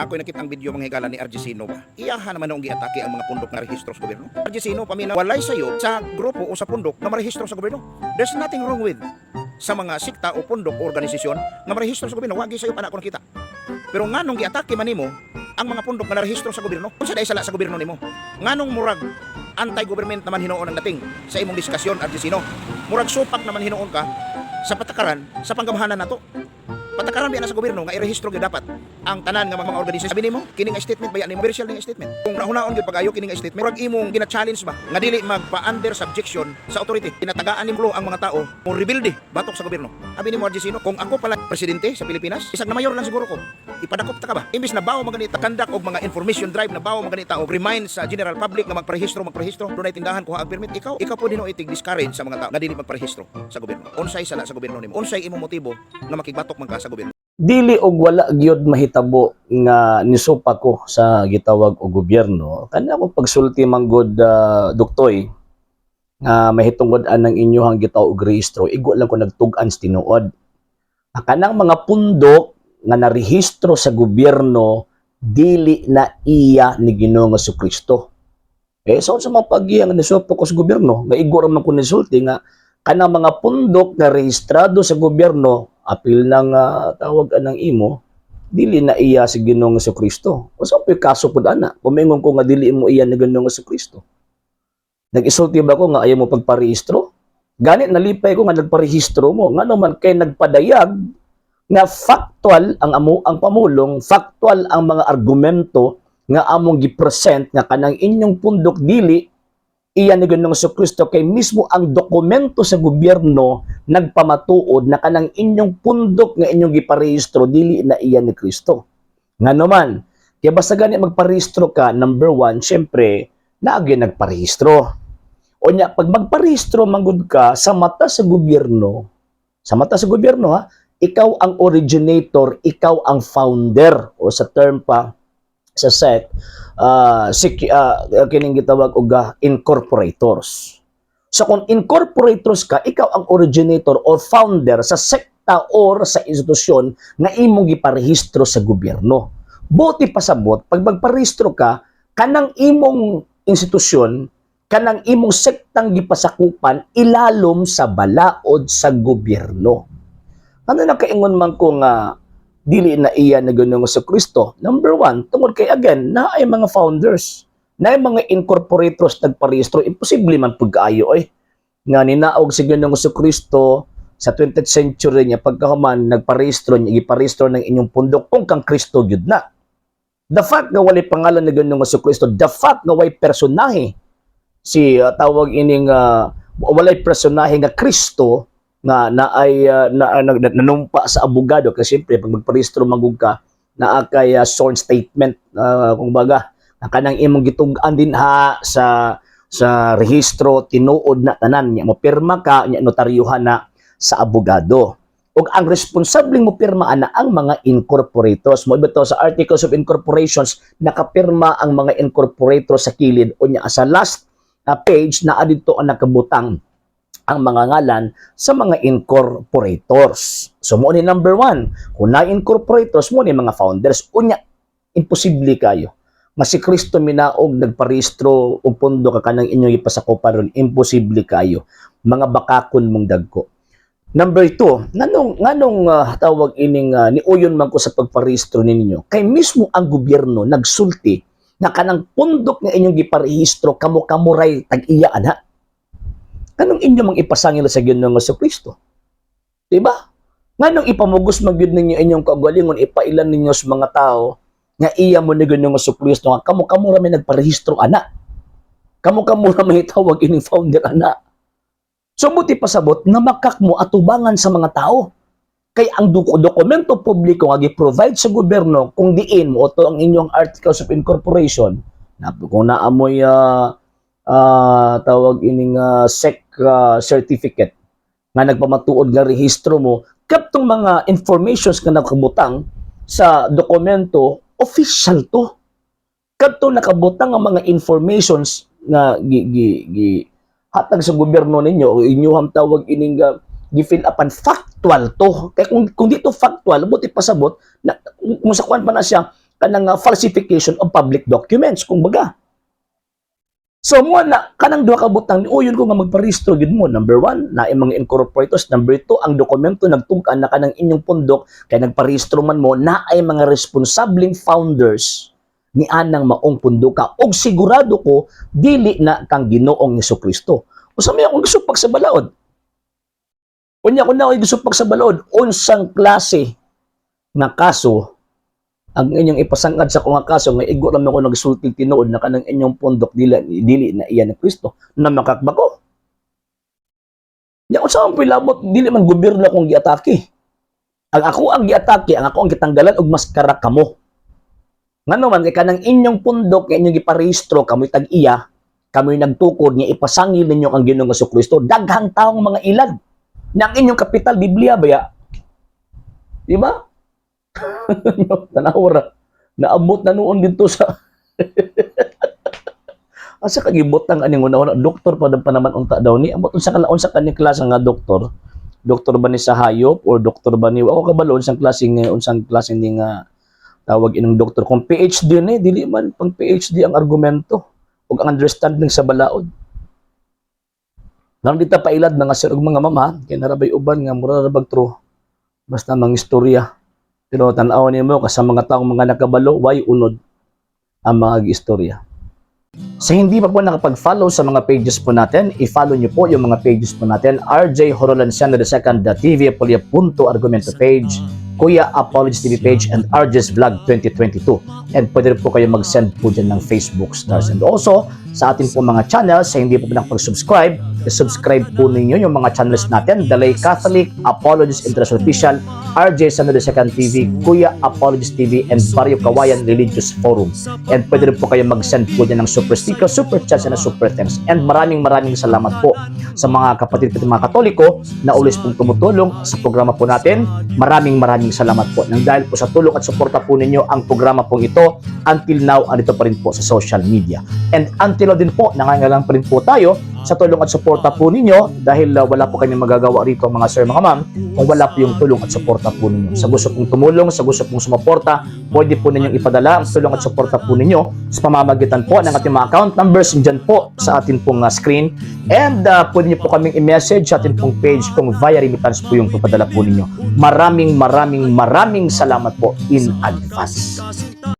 Ako nakita ang video mga higala ni RG Sino ba? Iyahan naman ang giatake ang mga pundok na rehistro sa gobyerno. RG Sino paminaw walay sayo sa grupo o sa pundok na marehistro sa gobyerno. There's nothing wrong with sa mga sikta o pundok o organisasyon na marehistro sa gobyerno. Wagi sayo pa na ako nakita. Pero nganong giatake man nimo ang mga pundok na narehistro sa gobyerno? Unsa day sala sa gobyerno nimo? Nganong murag anti-government naman hinuon ang dating sa imong diskasyon RG Sino? Murag supak naman hinuon ka sa patakaran sa panggamhanan nato. Patakaran biya na sa gobyerno nga irehistro gyud dapat ang tanan nga mga organisasyon. Sabi nimo kining statement baya nimo commercial ning statement. Kung nahunaon gyud pag-ayo kining statement, murag imong gina-challenge ba nga dili magpa-under subjection sa authority. Tinatagaan nimo ang mga tao mo rebuilde batok sa gobyerno. Sabi nimo RG Sino, kung ako pala presidente sa Pilipinas, isag na mayor lang siguro ko. Ipadakop ta ka ba? Imbis na bawo maganita kandak og mga information drive na bawo maganita og remind sa general public nga magparehistro dunay tindahan kuha ang permit, ikaw po dino itig discourage sa mga tao nga dili magparehistro sa gobyerno. Unsay sala sa gobyerno nimo? Unsay imong motibo nga makigbatok man ka sa gobyerno? Dili og wala gyud mahitabo nga nisupa ko sa gitawag og gobyerno. Kana ko pagsulti manggod doktoy nga mahitungod anang inyohang gitawag og rehistro, igo lang ko nagtug-an sa tinuod. Kanang mga pundok nga narehistro sa gobyerno dili na iya ni Ginoong Jesucristo. So sa mga pagyang nisupa ko sa gobyerno, nga igo ra man ko nisulti nga kanang mga pundok na rehistrado sa gobyerno apil ng tawag anang imo dili na iya si Ginoong Jesucristo. O sa kaso pud ana, kumingon ko nga dili mo iya ni Ginoong Jesucristo. Nag-isulti ba ko nga ayaw mo pagparehistro? Ganit nalipay ko nga nagparehistro mo, nga naman kay nagpadayag nga factual ang pamulong, factual ang mga argumento nga among gipresent nga kanang inyong pundok dili iya ni Ginoong Jesucristo, kay mismo ang dokumento sa gobyerno nagpamatuod na kanang inyong pundok nga inyong giparehistro dili na iya ni Kristo. Nga naman, kaya basta gani magparehistro ka, number one, syempre, naagi nagparehistro. O nya, pag magparehistro manggod ka sa mata sa gobyerno, ha, ikaw ang originator, ikaw ang founder, o sa term pa, sa SEC, kining gitawag og incorporators. So kung incorporators ka, ikaw ang originator or founder sa sekta or sa institusyon na imong giparehistro sa gobyerno. Buti pasabot, pag magparehistro ka, kanang imong institusyon, kanang imong sektang gipasakupan, ilalom sa balaod sa gobyerno. Ano na kaingon man ko nga dili na iya na Ginoong Jesucristo? Number one, tungod kay again, na ay mga founders, na ay mga incorporators nagparehistro, imposible man pag-ayo nga ninaog si Ginoong Jesucristo sa 20th century niya pagkahuman nagparehistro niya, iparehistro ng inyong pundok kung kang Kristo gyud na. The fact nga walay pangalan ni Ginoong Jesucristo, the fact nga way personahe si tawag ining walay personahe nga Kristo nga nanumpa sa abogado, kasi siyempre pag magparehistro magug ka naa kay sworn statement, kung baga kanang imong gitug-an din ha sa rehistro tinuod na tanan nya mo pirma ka nya notaryuhan na sa abogado. Ug ang responsableng mo pirma ana ang mga incorporators mo ibito sa Articles of Incorporations, nakapirma ang mga incorporators sa kilid o nya sa last page na adito ang nakabutang ang mga ngalan sa mga incorporators. So mo ni number one, kung na-incorporators mo ni mga founders, unya imposible kayo nga si Kristo minaog nagparehistro og pundo ka kanang inyong ipasakupan ron, imposible kayo, mga bakakon mong dagko. Number two, nganong tawag ining niuyon man ko sa pagparehistro ninyo, kay mismo ang gobyerno nagsulti na kanang pundok nga inyong giparehistro kamo-kamuray tag-iya ana. Kanong inyo mang ipasangil sa Ginoong Jesucristo? Diba? Nganong ipamugos magyud ninyo inyong kaugalingon, ipailan ninyo sa mga tao nga iya mo ni Ginoong Jesucristo nga kamo-kamo ra may nagparehistro ana. Kamo-kamo ra may tawag ining founder ana. So buti pasabot na makak mo atubangan sa mga tao. Kay ang dokumento publiko nga gi-provide sa gobyerno kung diin mo to ang inyong Articles of Incorporation, na kung naamoy tawag ining SEC certificate nga nagpamatuod nga rehistro mo, kaptong mga informations nga nakabutang sa dokumento, official to. Kaptong nakabutang ang mga informations nga hatag sa gobyerno ninyo o inyong tawag ining gi-fill upan, factual to. Kaya kung dito factual, buti pasabot na kung sa kuan pa na siya kanang falsification of public documents, kumbaga. So mo na kanang duha ka butang ni yun ko nga magparehistro gid mo. Number 1, na mga incorporators. Number 2, ang dokumento nagtug-an na kanang inyong pundok kay nagparehistro man mo na ay mga responsableng founders ni anang maong pundoka og sigurado ko dili na kang Ginoong Hesukristo. Usa may akong gusto sa balaod. Unya ko na ako gusto sa balaod, unsang klase nga kaso ang inyong ipasangad sa kung nga kaso nga igo lang ako nagsulti tinuod na kanang inyong pundok dili na iyan ni Kristo na makakbako. Nya unsa ang pilabot dili man gobyerno akong giatake. Ang ako ang giatake, ang ako ang gitanggalan og maskara kamo. Ngano man kay kanang inyong pundok nga inyong giparehistro kamoy tag-iya, kamoy nagtukod nga ipasangil ninyo ang Ginoong Hesukristo, daghang taong mga ilad. Nang inyong kapital Biblia baya. Di ba? Tanawara. Naabot na noon dito sa asa kagibot ang aning una doktor pa naman unta daw ni amot unsa kaning klase nga doktor. Doktor ba ni sa hayop or doktor ba ni ako kabalo unsang klase ni nga tawag inong doktor kung PhD ni dili man pang PhD ang argumento ug ang understanding sa balaod. Nang dita pailad mga sir ug mga mama kay narabay uban nga mura ra bag true basta mang istorya. Pero tan-aw nimo sa mga taong mga nakabalo way unod ang mga istorya. Sa hindi pa po nakapag-follow sa mga pages po natin, i-follow niyo po yung mga pages po natin, RJ Horolanciano II TV, Punto Argumento page, Kuya Apologies TV page, and RJ's Vlog 2022. And pwede rin po kayo mag-send po dyan ng Facebook stars. And also, sa ating po mga channels, sa hindi po nakapag-subscribe, i-subscribe po ninyo yung mga channels natin, Dalay Catholic, Apologies International Official, RJ Sanado II TV, Kuya Apologies TV, and Barrio Kawayan Religious Forum. And pwede rin po kayo mag-send po dyan ng super sticker, super chats, and super thanks. And maraming salamat po sa mga kapatid at mga Katoliko na ulis pong tumutulong sa programa po natin. Maraming salamat po. Nang dahil po sa tulong at suporta po ninyo ang programa po ito, until now, andito pa rin po sa social media. And until now din po, nangangailangan pa rin po tayo sa tulong at suporta po ninyo dahil wala po kami magagawa rito mga sir, mga ma'am, kung wala po yung tulong at suporta po ninyo. Sa gusto pong tumulong, sa gusto pong sumuporta, pwede po ninyong ipadala ang tulong at suporta po ninyo sa pamamagitan po ng ating mga account numbers dyan po sa ating pong screen. And pwede niyo po kaming i-message sa ating pong page kung via remittance po yung papadala po ninyo. Maraming salamat po in advance.